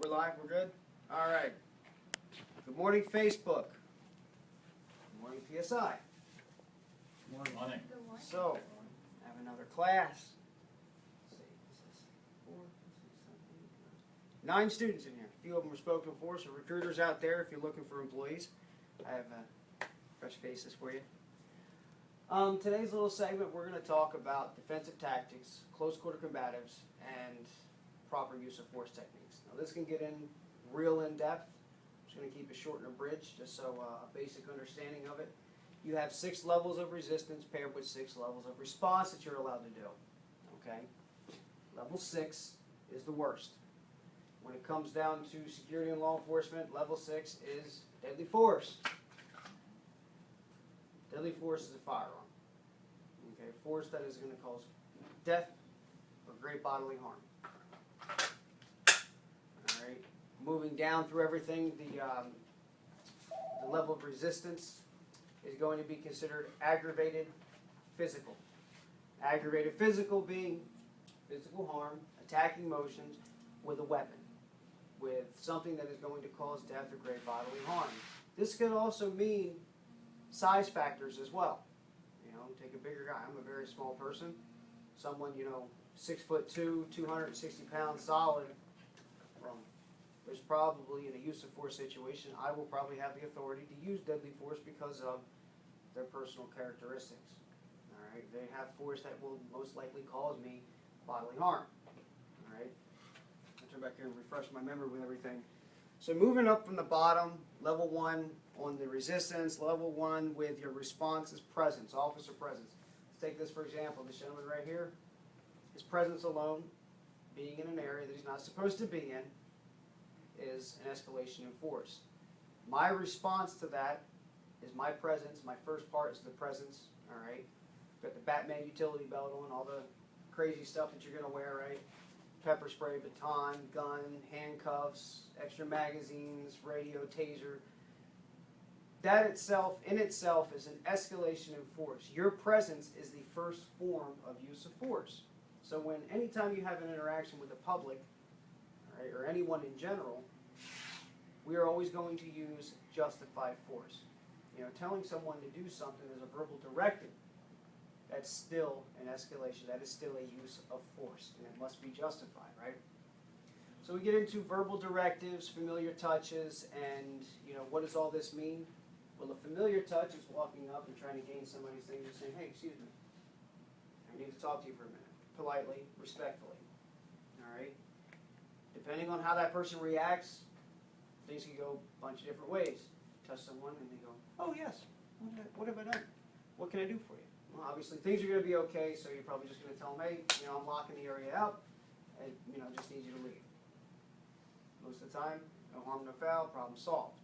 live? We're good? All right. Good morning, Facebook. Good morning, PSI. Good morning. So, I have another class. Let's see, this is 4, 6, 7, 8, 9 students in here. A few of them were spoken for, so recruiters out there, if you're looking for employees, I have fresh faces for you. Today's little segment, we're going to talk about defensive tactics, close quarter combatives, and proper use of force techniques. Now, this can get in real in-depth. I'm just going to keep it short and abridged, just so a basic understanding of it. You have 6 levels of resistance paired with 6 levels of response that you're allowed to do. Okay? Level 6 is the worst. When it comes down to security and law enforcement, level 6 is deadly force. Deadly force is a firearm. Okay? Force that is going to cause death or great bodily harm. Alright? Moving down through everything, the level of resistance is going to be considered aggravated physical. Aggravated physical being physical harm, attacking motions with a weapon, with something that is going to cause death or great bodily harm. This could also mean size factors as well. You know, take a bigger guy. I'm a very small person. Someone, 6'2", 260 pounds solid. There's probably, in a use of force situation, I will probably have the authority to use deadly force because of their personal characteristics. All right, they have force that will most likely cause me bodily harm. All right, I'll turn back here and refresh my memory with everything. So moving up from the bottom, level 1 on the resistance, level 1 with your response is presence, officer presence. Let's take this for example. This gentleman right here, his presence alone, being in an area that he's not supposed to be in, is an escalation in force. My response to that is my presence. My first part is the presence. All right, got the Batman utility belt on, all the crazy stuff that you're going to wear, right? Pepper spray, baton, gun, handcuffs, extra magazines, radio, taser. That itself, in itself, is an escalation in force. Your presence is the first form of use of force. So when anytime you have an interaction with the public, right, or anyone in general, we are always going to use justified force. Telling someone to do something is a verbal directive. That's still an escalation. That is still a use of force, and it must be justified, right? So we get into verbal directives, familiar touches, and what does all this mean? Well, a familiar touch is walking up and trying to gain somebody's thing and saying, "Hey, excuse me, I need to talk to you for a minute," politely, respectfully. All right. Depending on how that person reacts, things can go a bunch of different ways. Touch someone and they go, "Oh yes, what have I done? What can I do for you?" Well, obviously things are going to be okay, so you're probably just going to tell them, "Hey, I'm locking the area up, and just need you to leave." Most of the time, no harm, no foul, problem solved.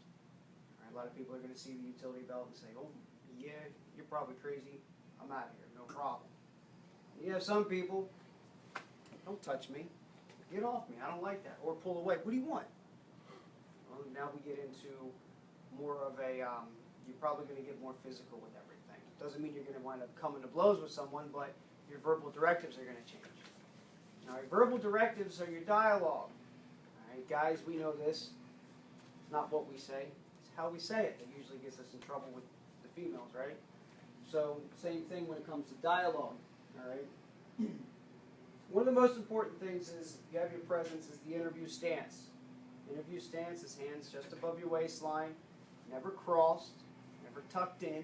All right, a lot of people are going to see the utility belt and say, "Oh yeah, you're probably crazy. I'm out of here, no problem." And you have some people, "Don't touch me. Get off me. I don't like that." Or pull away. "What do you want?" Well, now we get into more of a, you're probably going to get more physical with everything. Doesn't mean you're going to wind up coming to blows with someone, but your verbal directives are going to change. All right, verbal directives are your dialogue. All right, guys, we know this. It's not what we say. It's how we say it that usually gets us in trouble with the females, right? So same thing when it comes to dialogue. All right. One of the most important things is, if you have your presence, is the interview stance. Interview stance is hands just above your waistline, never crossed, never tucked in.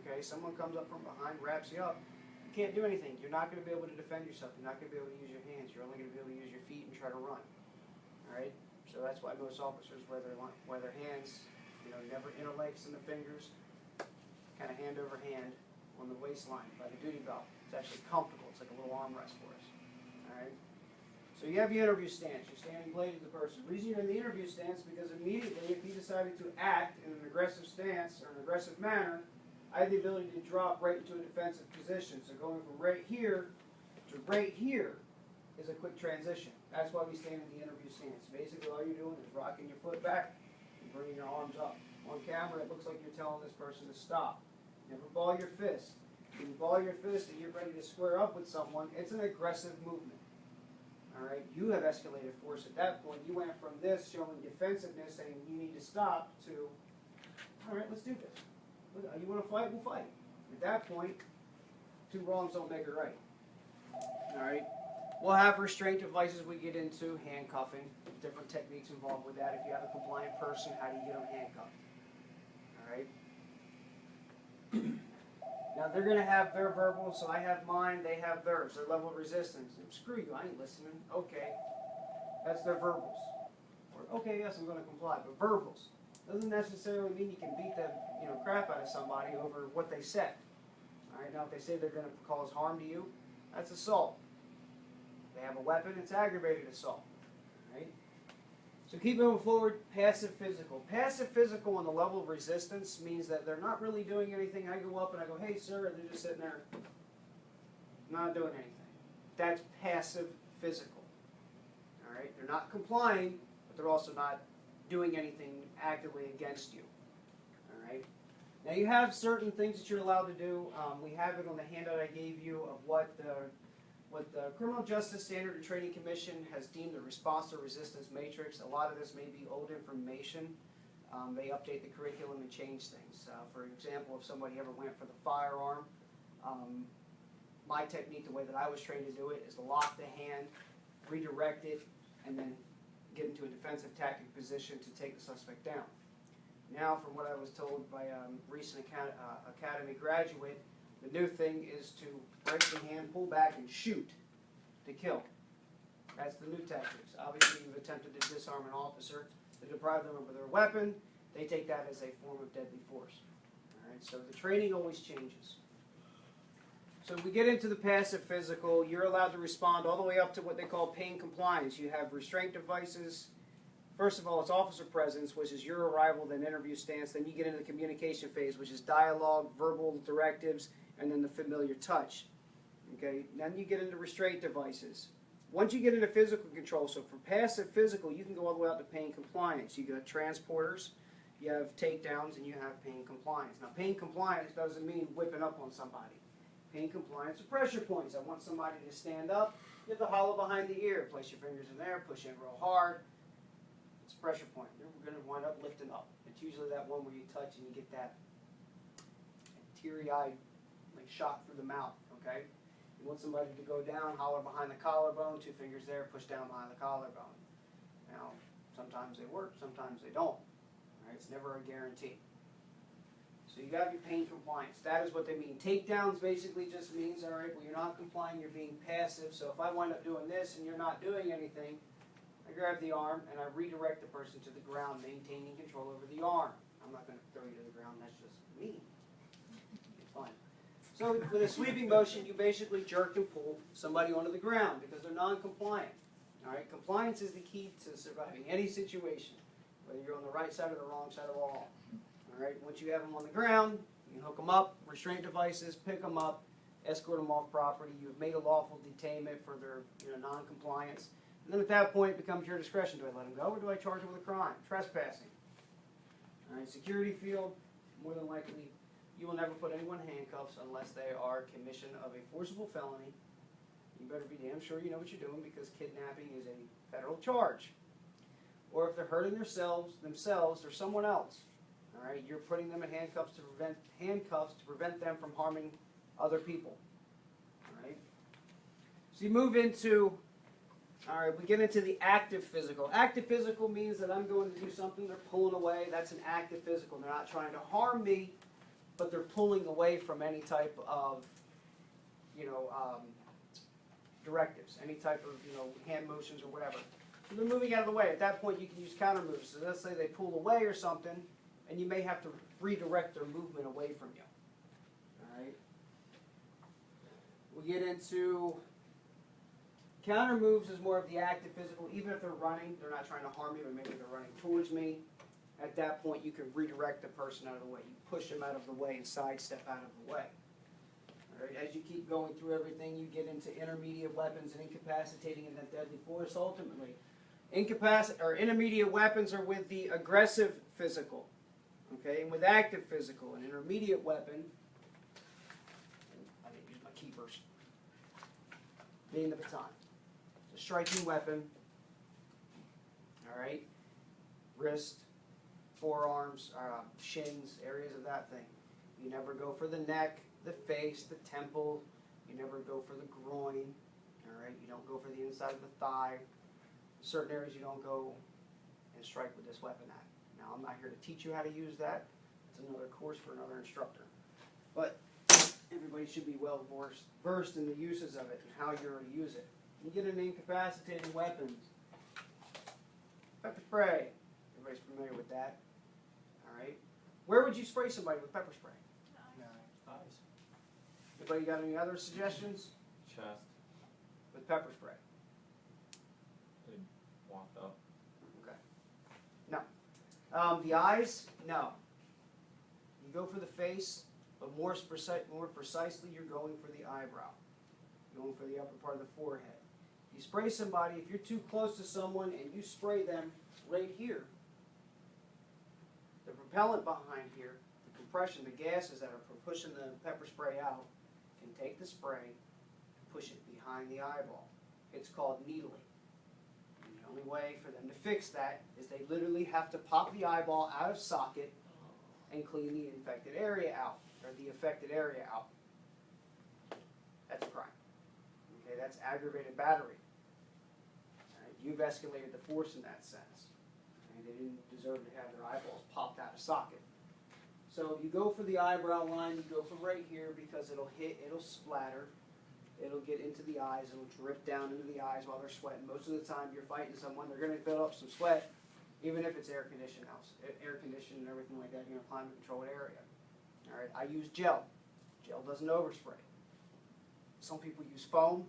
Okay, someone comes up from behind, wraps you up. You can't do anything. You're not going to be able to defend yourself. You're not going to be able to use your hands. You're only going to be able to use your feet and try to run. All right. So that's why most officers wear their hands, never interlace in the fingers, kind of hand over hand on the waistline by the duty belt. It's actually comfortable. It's like a little armrest for us. All right. So you have your interview stance. You're standing bladed to the person. The reason you're in the interview stance is because immediately, if he decided to act in an aggressive stance or an aggressive manner, I have the ability to drop right into a defensive position. So going from right here to right here is a quick transition. That's why we stand in the interview stance. Basically, all you're doing is rocking your foot back and bringing your arms up. On camera, it looks like you're telling this person to stop. Never ball your fist. When you ball your fist and you're ready to square up with someone, it's an aggressive movement. All right, you have escalated force at that point. You went from this showing defensiveness, saying you need to stop, to, all right, let's do this. You want to fight? We'll fight. At that point, two wrongs don't make it right. All right. We'll have restraint devices we get into, handcuffing, different techniques involved with that. If you have a compliant person, how do you get them handcuffed? All right. Now they're going to have their verbal, so I have mine, they have theirs, their level of resistance. Screw you, I ain't listening. Okay. That's their verbals. Or, okay, yes, I'm going to comply. But verbals doesn't necessarily mean you can beat the crap out of somebody over what they said. All right. Now if they say they're going to cause harm to you, that's assault. If they have a weapon, it's aggravated assault. Right? So keep moving forward, passive physical. Passive physical on the level of resistance means that they're not really doing anything. I go up and I go, hey sir, and they're just sitting there not doing anything. That's passive physical. All right? They're not complying, but they're also not doing anything actively against you. All right? Now you have certain things that you're allowed to do. We have it on the handout I gave you of what the Criminal Justice Standard and Training Commission has deemed the response to resistance matrix. A lot of this may be old information. They update the curriculum and change things. For example, if somebody ever went for the firearm, my technique, the way that I was trained to do it, is to lock the hand, redirect it, and then get into a defensive tactic position to take the suspect down. Now, from what I was told by a recent academy graduate, the new thing is to break the hand, pull back, and shoot to kill. That's the new tactics. Obviously, you've attempted to disarm an officer to deprive them of their weapon. They take that as a form of deadly force. All right, so the training always changes. So we get into the passive physical. You're allowed to respond all the way up to what they call pain compliance. You have restraint devices. First of all, it's officer presence, which is your arrival, then interview stance. Then you get into the communication phase, which is dialogue, verbal directives, and then the familiar touch. Okay, then you get into restraint devices. Once you get into physical control, so for passive physical, you can go all the way out to pain compliance. You got transporters, you have takedowns, and you have pain compliance. Now, pain compliance doesn't mean whipping up on somebody. Pain compliance are pressure points. I want somebody to stand up, you have to hollow behind the ear. Place your fingers in there, push in real hard. It's a pressure point. You're going to wind up lifting up. It's usually that one where you touch and you get that teary-eyed shot through the mouth, okay? You want somebody to go down, holler behind the collarbone, two fingers there, push down behind the collarbone. Now, sometimes they work, sometimes they don't. All right? It's never a guarantee. So you got your pain compliance. That is what they mean. Takedowns basically just means, all right, well, you're not complying, you're being passive. So if I wind up doing this and you're not doing anything, I grab the arm and I redirect the person to the ground, maintaining control over the arm. I'm not going to throw you to the ground, that's just mean. It's fine. So with a sweeping motion, you basically jerk and pull somebody onto the ground because they're non-compliant. All right, compliance is the key to surviving any situation, whether you're on the right side or the wrong side of the law. All right, once you have them on the ground, you can hook them up, restraint devices, pick them up, escort them off property. You've made a lawful detainment for their non-compliance. And then at that point, it becomes your discretion. Do I let them go or do I charge them with a crime? Trespassing. All right, security field, more than likely, you will never put anyone in handcuffs unless they are commission of a forcible felony. You better be damn sure you know what you're doing because kidnapping is a federal charge. Or if they're hurting themselves or someone else, all right, you're putting them in handcuffs to prevent them from harming other people. All right. So you move into, all right, we get into the active physical. Active physical means that I'm going to do something. They're pulling away. That's an active physical. They're not trying to harm me, but they're pulling away from any type of, directives, any type of, hand motions or whatever. So they're moving out of the way. At that point, you can use counter moves. So let's say they pull away or something, and you may have to redirect their movement away from you. All right. We get into counter moves is more of the active physical. Even if they're running, they're not trying to harm me, but maybe they're running towards me. At that point, you can redirect the person out of the way. You push them out of the way and sidestep out of the way. All right, as you keep going through everything, you get into intermediate weapons and incapacitating and then deadly force ultimately. Intermediate weapons are with the aggressive physical. Okay, and with active physical, an intermediate weapon, I didn't use my keepers, being the baton. a striking weapon, all right, wrist, forearms, shins, areas of that thing. You never go for the neck, the face, the temple. You never go for the groin, all right? You don't go for the inside of the thigh. Certain areas you don't go and strike with this weapon at. Now, I'm not here to teach you how to use that. It's another course for another instructor. But everybody should be well versed in the uses of it and how you're going to use it. You get an incapacitating weapon. Pepper spray. Everybody's familiar with that. All right. Where would you spray somebody with pepper spray? Eyes. Anybody got any other suggestions? Chest. With pepper spray. Walked up. Okay. No. The eyes? No. You go for the face, but more precisely, you're going for the eyebrow. You're going for the upper part of the forehead. You spray somebody, if you're too close to someone and you spray them right here, the propellant behind here, the compression, the gases that are pushing the pepper spray out, can take the spray and push it behind the eyeball. It's called needling. And the only way for them to fix that is they literally have to pop the eyeball out of socket and clean the infected area out, or the affected area out. That's a crime. Okay, that's aggravated battery. All right, you've escalated the force in that sense. And they didn't deserve to have their eyeballs popped out of socket. So if you go for the eyebrow line, you go for right here because it'll hit, it'll splatter, it'll get into the eyes, it'll drip down into the eyes while they're sweating. Most of the time you're fighting someone, they're going to build up some sweat, even if it's air-conditioned house, air-conditioned and everything like that, you're in a climate-controlled area. All right, I use gel. Gel doesn't overspray. Some people use foam.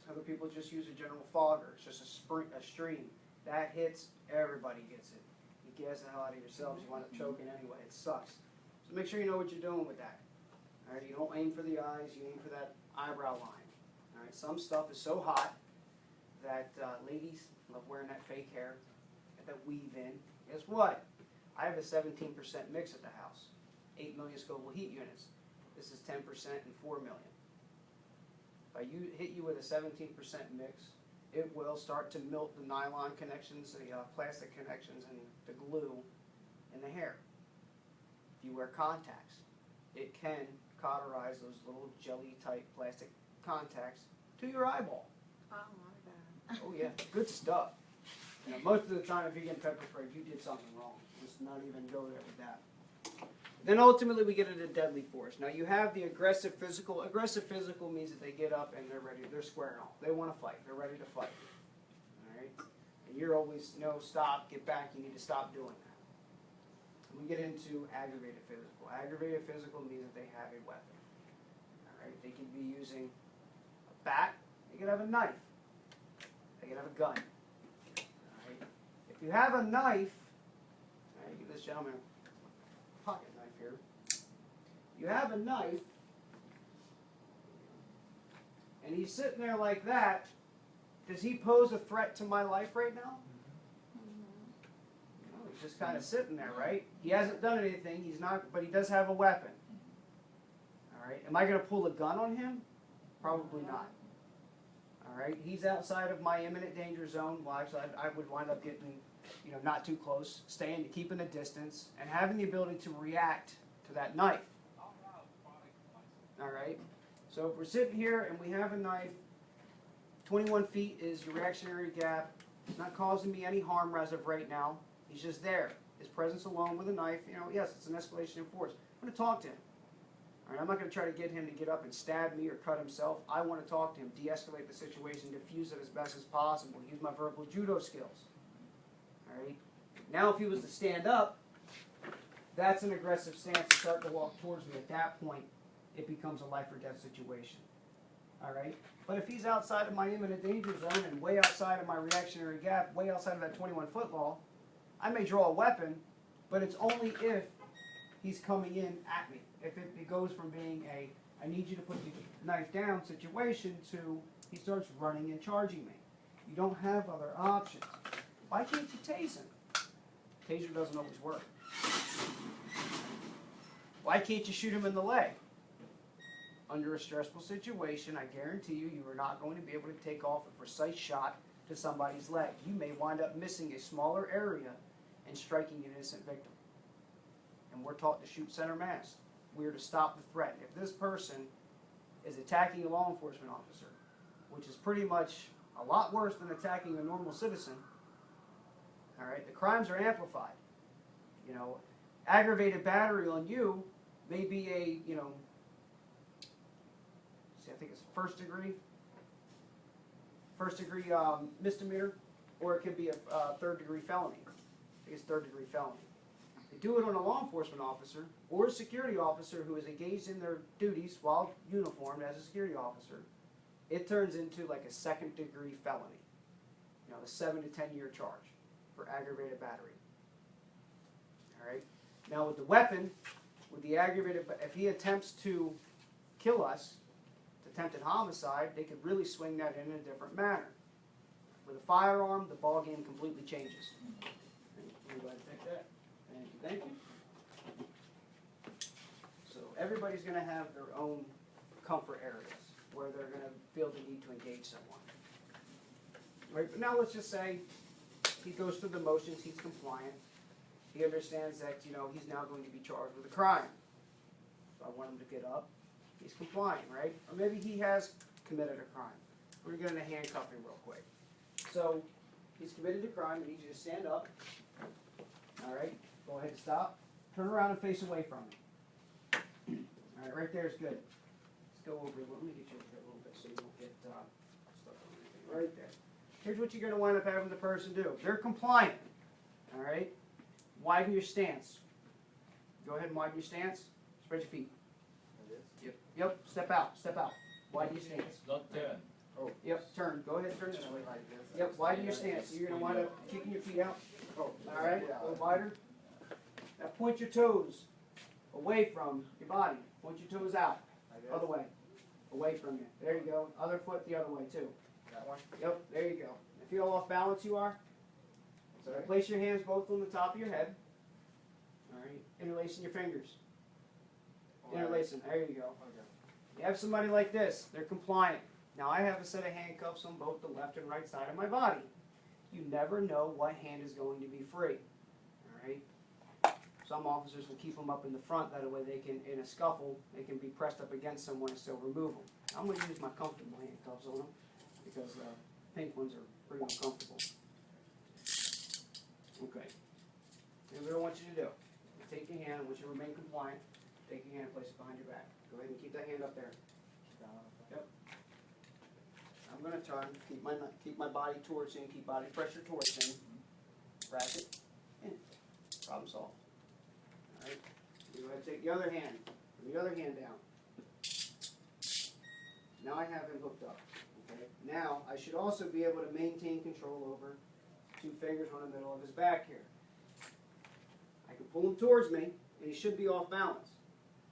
Other people just use a general fogger. It's just a stream. That hits, everybody gets it. You gas the hell out of yourselves, you wind up choking anyway. It sucks. So make sure you know what you're doing with that. All right, you don't aim for the eyes, you aim for that eyebrow line. All right, some stuff is so hot that ladies love wearing that fake hair, that weave in. Guess what? I have a 17% mix at the house. 8 million Scoville heat units. This is 10% and 4 million. If I hit you with a 17% mix, it will start to melt the nylon connections, the plastic connections, and the glue in the hair. If you wear contacts, it can cauterize those little jelly-type plastic contacts to your eyeball. Oh my God. Oh yeah, good stuff. You know, most of the time, if you get pepper spray, you did something wrong. Just not even go there with that. Then ultimately we get into deadly force. Now you have the aggressive physical. Aggressive physical means that they get up and they're ready, they're squaring off. They want to fight, they're ready to fight. All right? And you're always, no, stop, get back, you need to stop doing that. And we get into aggravated physical. Aggravated physical means that they have a weapon. All right? They could be using a bat, they could have a knife, they could have a gun. All right? If you have a knife, all right, give this gentleman a pocket knife here. You have a knife, and he's sitting there like that. Does he pose a threat to my life right now? No, he's just kind of sitting there, right? He hasn't done anything. He's not, but he does have a weapon. All right. Am I going to pull a gun on him? Probably not. All right. He's outside of my imminent danger zone. Well, actually, I would wind up getting, not too close, keeping a distance, and having the ability to react to that knife. All right. So if we're sitting here and we have a knife, 21 feet is your reactionary gap. It's not causing me any harm as of right now. He's just there. His presence alone with a knife, yes, it's an escalation in force. I'm going to talk to him. All right, I'm not going to try to get him to get up and stab me or cut himself. I want to talk to him, de-escalate the situation, diffuse it as best as possible, use my verbal judo skills. All right. Now if he was to stand up, that's an aggressive stance to start to walk towards me. At that point, it becomes a life or death situation. All right? But if he's outside of my imminent danger zone and way outside of my reactionary gap, way outside of that 21-foot law, I may draw a weapon, but it's only if he's coming in at me. If it goes from being a, I need you to put the knife down situation to he starts running and charging me. You don't have other options. Why can't you tase him? Taser doesn't always work. Why can't you shoot him in the leg? under a stressful situation, I guarantee you, you are not going to be able to take off a precise shot to somebody's leg. You may wind up missing a smaller area and striking an innocent victim. And we're taught to shoot center mass. We're to stop the threat. If this person is attacking a law enforcement officer, which is pretty much a lot worse than attacking a normal citizen, all right, the crimes are amplified. You know, aggravated battery on you may be a, you know, see, I think it's first degree misdemeanor, or it could be a third degree felony. I think it's third degree felony. They do it on a law enforcement officer or a security officer who is engaged in their duties while uniformed as a security officer. It turns into like a second degree felony. You know, a 7 to 10 year charge for aggravated battery. All right. Now with the weapon, with the aggravated, if he attempts to kill us, attempted homicide, they could really swing that in a different manner. With a firearm, the ball game completely changes. Anybody take that? Thank you. So everybody's going to have their own comfort areas where they're going to feel the need to engage someone. Right? But now let's just say he goes through the motions, he's compliant. He understands that, you know, he's now going to be charged with a crime. So I want him to get up. He's complying, right? Or maybe he has committed a crime. We're going to get into handcuffing real quick. So he's committed a crime. I need you to stand up. All right. Go ahead and stop. Turn around and face away from him. All right, right there is good. Let's go over. Let me get you over here a little bit so you don't get stuck on anything. Right there. Here's what you're going to wind up having the person do. They're compliant. All right. Widen your stance. Go ahead and widen your stance. Spread your feet. Yep. Step out. Step out. Widen your stance. Not turn. Oh. Yep. Turn. Go ahead and turn this way. Yep. Widen your stance. So you're going to wind up kicking your feet out. Oh. All right. A little wider. Now point your toes away from your body. Point your toes out. Other way. Away from you. There you go. Other foot the other way too. That one? Yep. There you go. Now feel off balance you are. So place your hands both on the top of your head. All right. Interlacing your fingers. Interlacing. There you go. You have somebody like this. They're compliant. Now I have a set of handcuffs on both the left and right side of my body. You never know what hand is going to be free. All right. Some officers will keep them up in the front. That way they can, in a scuffle, they can be pressed up against someone and still remove them. I'm going to use my comfortable handcuffs on them because the pink ones are pretty uncomfortable. Okay. Here's what I want you to do. Take your hand. I want you to remain compliant. Take your hand and place it behind your back. Go ahead and keep that hand up there. Yep. I'm going to turn. Keep my body towards him. Keep body pressure towards him. Bracket. In. Problem solved. All right. You go ahead and take the other hand. Bring the other hand down. Now I have him hooked up. Okay. Now I should also be able to maintain control over 2 fingers on the middle of his back here. I can pull him towards me, and he should be off balance.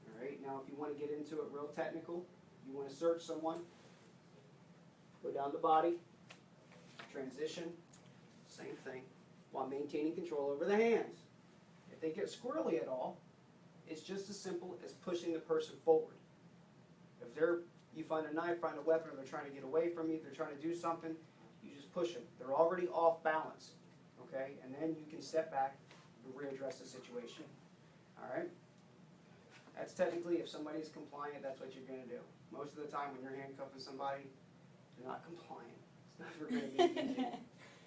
All right. Now, if you want to get into it real technical, you want to search someone. Go down the body. Transition. Same thing. While maintaining control over the hands. If they get squirrely at all, it's just as simple as pushing the person forward. If you find a knife, find a weapon, or they're trying to get away from you, they're trying to do something, you just push them. They're already off balance, okay? And then you can step back and readdress the situation, all right? That's technically, if somebody's compliant, that's what you're going to do. Most of the time when you're handcuffing somebody, they're not compliant. It's never going to be easy.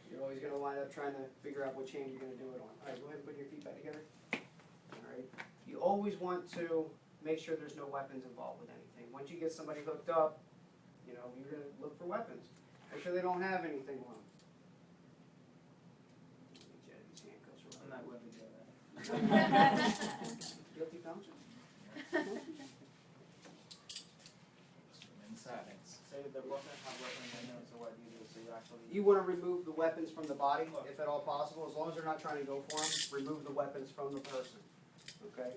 You're always going to wind up trying to figure out which hand you're going to do it on. All right, go ahead and put your feet back together. All right. You always want to make sure there's no weapons involved with anything. Once you get somebody hooked up, you know, you're going to look for weapons. Make sure they don't have anything on them. Let me jet these handcuffs real I'm not going to do that. quick. Guilty conscience? In silence. Say the weapon, have weapons in there, so what do you do? So you actually... You want to remove the weapons from the body, if at all possible. As long as they're not trying to go for them, remove the weapons from the person. Okay?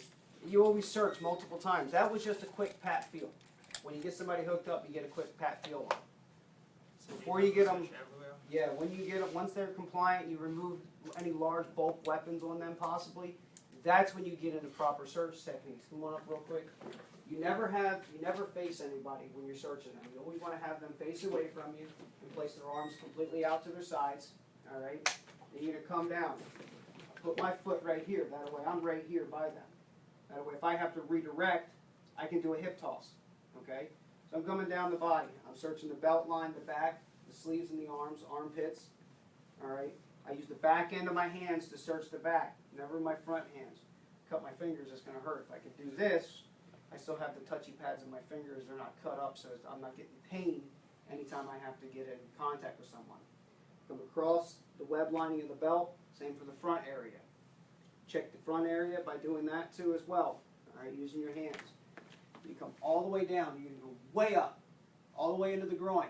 You always search multiple times. That was just a quick pat feel. When you get somebody hooked up, you get a quick pat feel on them. So before you get them, yeah, when you get them, once they're compliant, you remove any large bulk weapons on them possibly. That's when you get into proper search techniques. Come on up real quick. You never face anybody when you're searching them. You always want to have them face away from you and place their arms completely out to their sides. All right. Then you're gonna come down. Put my foot right here. That way, I'm right here by them. That way, if I have to redirect, I can do a hip toss. Okay. So I'm coming down the body. I'm searching the belt line, the back, the sleeves and the arms, armpits. All right. I use the back end of my hands to search the back, never my front hands. Cut my fingers, it's going to hurt. If I could do this, I still have the touchy pads in my fingers. They're not cut up, so I'm not getting pain anytime I have to get in contact with someone. Come across the web lining of the belt, same for the front area. Check the front area by doing that too as well, all right, using your hands. You come all the way down, you're going to go way up, all the way into the groin.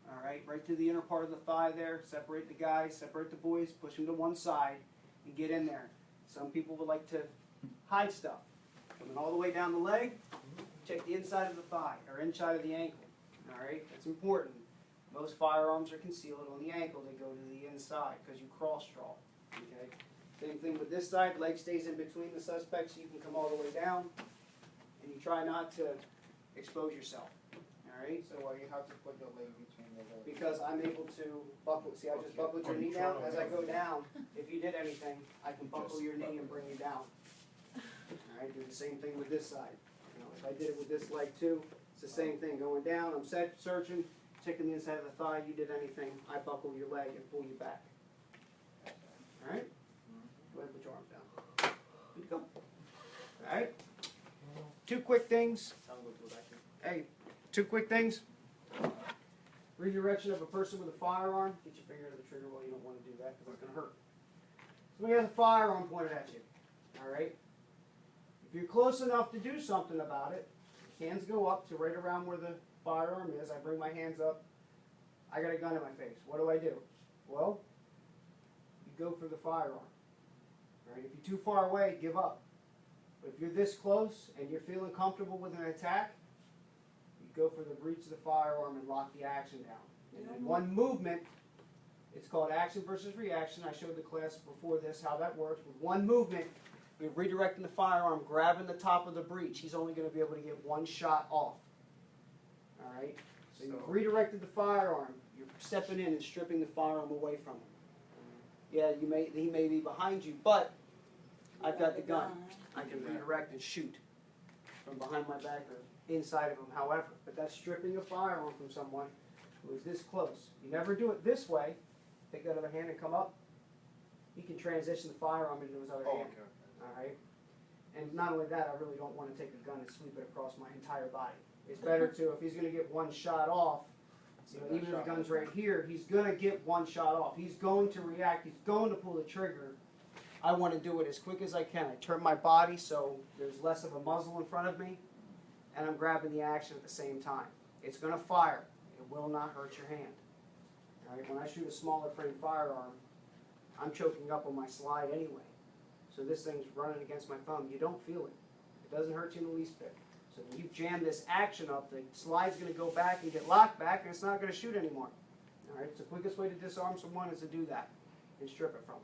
All right to the inner part of the thigh there. Separate the guys, separate the boys, push them to one side, and get in there. Some people would like to hide stuff. Coming all the way down the leg, check the inside of the thigh, or inside of the ankle. All right, that's important. Most firearms are concealed on the ankle. They go to the inside because you cross-draw. Okay. Same thing with this side. Leg stays in between the suspects. So you can come all the way down, and you try not to expose yourself. All right. So why you have to put the leg between the legs? Because I'm able to buckle. See, I just buckled your knee down. As I go down, if you did anything, I can buckle your knee and bring you down. All right, do the same thing with this side. You know, if I did it with this leg too, it's the same thing. Going down, I'm searching, checking the inside of the thigh. You did anything, I buckle your leg and pull you back. All right? Go ahead and put your arms down. Good to go. All right? Two quick things. Hey, two quick things. Redirection of a person with a firearm. Get your finger to the trigger. Well, you don't want to do that because it's going to hurt. Somebody has a firearm pointed at you. All right? If you're close enough to do something about it, hands go up to right around where the firearm is. I bring my hands up. I got a gun in my face. What do? Well, you go for the firearm. All right? If you're too far away, give up. But if you're this close and you're feeling comfortable with an attack, you go for the breach of the firearm and lock the action down. And in one movement, it's called action versus reaction. I showed the class before this how that works. With one movement, you're redirecting the firearm, grabbing the top of the breech. He's only going to be able to get one shot off. All right? So you've redirected the firearm. You're stepping in and stripping the firearm away from him. Yeah, he may be behind you, but I've got the gun. I can redirect and shoot from behind my back or inside of him, however. But that's stripping a firearm from someone who is this close. You never do it this way. Take that other hand and come up. He can transition the firearm into his other hand. Okay. All right? And not only that, I really don't want to take a gun and sweep it across my entire body. It's better to, if he's going to get one shot off, you know, even if the gun's right here, he's going to get one shot off. He's going to react. He's going to pull the trigger. I want to do it as quick as I can. I turn my body so there's less of a muzzle in front of me, and I'm grabbing the action at the same time. It's going to fire. It will not hurt your hand. All right? When I shoot a smaller frame firearm, I'm choking up on my slide anyway. So this thing's running against my thumb. You don't feel it. It doesn't hurt you in the least bit. So when you jam this action up, the slide's going to go back and get locked back, and it's not going to shoot anymore. All right? So the quickest way to disarm someone is to do that and strip it from them.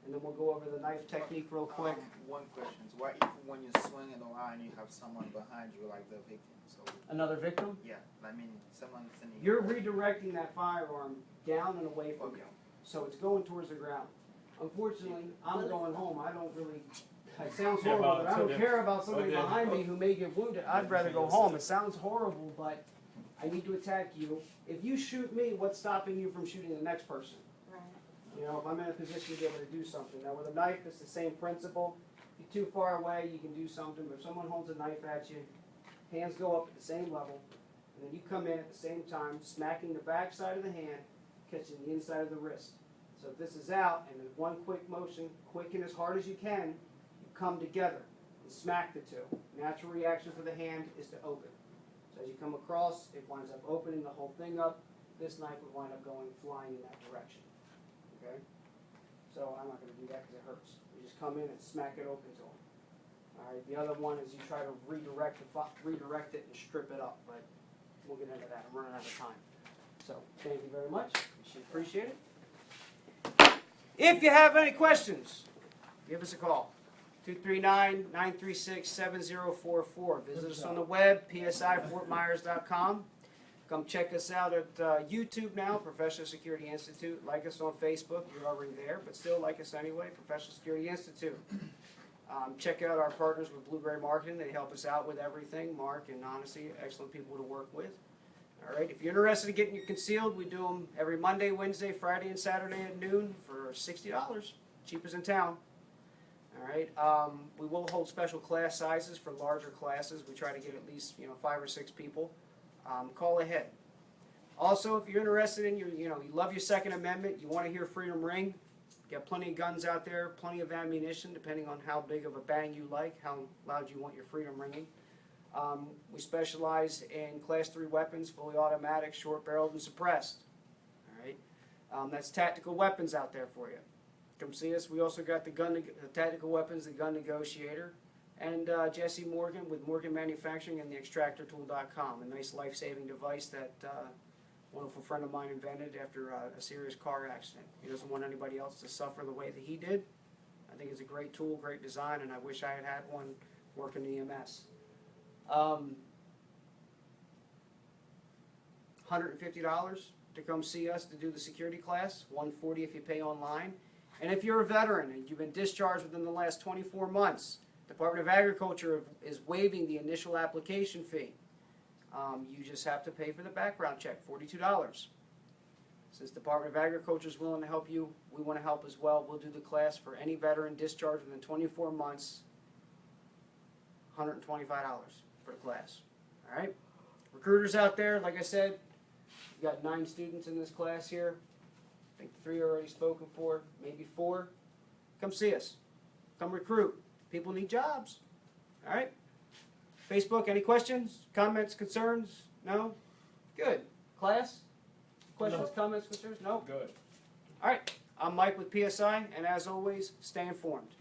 And then we'll go over the knife technique real quick. One question. So what if when you're swinging the line, you have someone behind you, like the victim? So Another victim? yeah, I mean, someone's sending You're redirecting that firearm down and away from you. So it's going towards the ground. Unfortunately, I'm going home. I don't really, it sounds horrible, but I don't care about somebody behind me who may get wounded. I'd rather go home. It sounds horrible, but I need to attack you. If you shoot me, what's stopping you from shooting the next person? Right. You know, if I'm in a position to be able to do something. Now with a knife, it's the same principle. If you're too far away, you can do something, but if someone holds a knife at you, hands go up at the same level, and then you come in at the same time, smacking the back side of the hand, catching the inside of the wrist. So if this is out, and in one quick motion, quick and as hard as you can, you come together and smack the two. Natural reaction for the hand is to open. So as you come across, it winds up opening the whole thing up. This knife would wind up going flying in that direction. Okay? So I'm not going to do that because it hurts. You just come in and smack it open to them. All right. The other one is you try to redirect it and strip it up, but we'll get into that. I'm running out of time. So thank you very much. Appreciate it. If you have any questions, give us a call. 239-936-7044. Visit us on the web, psifortmyers.com. Come check us out at YouTube now, Professional Security Institute. Like us on Facebook. You're already there, but still like us anyway, Professional Security Institute. Check out our partners with Blueberry Marketing. They help us out with everything. Mark and honestly, excellent people to work with. All right, if you're interested in getting your concealed, we do them every Monday, Wednesday, Friday, and Saturday at noon for $60. Cheapest in town. All right, we will hold special class sizes for larger classes. We try to get at least 5 or 6 people. Call ahead. Also, if you're interested in you love your Second Amendment, you want to hear Freedom Ring. Got plenty of guns out there, plenty of ammunition, depending on how big of a bang you like, how loud you want your freedom ringing. We specialize in Class 3 weapons, fully automatic, short-barreled, and suppressed. All right, that's tactical weapons out there for you. Come see us. We also got the tactical weapons, the gun negotiator, and Jesse Morgan with Morgan Manufacturing and the extractortool.com, a nice life-saving device that a wonderful friend of mine invented after a serious car accident. He doesn't want anybody else to suffer the way that he did. I think it's a great tool, great design, and I wish I had had one working in EMS. $150 to come see us to do the security class, $140 if you pay online. And if you're a veteran and you've been discharged within the last 24 months, Department of Agriculture is waiving the initial application fee. You just have to pay for the background check, $42. Since Department of Agriculture is willing to help you, we want to help as well. We'll do the class for any veteran discharged within 24 months, $125 for the class. All right? Recruiters out there, like I said, we've got 9 students in this class here. I think 3 are already spoken for, maybe 4. Come see us. Come recruit. People need jobs. All right? Facebook, any questions, comments, concerns? No? Good. Class? Questions, comments, concerns? No? Good. All right. I'm Mike with PSI, and as always, stay informed.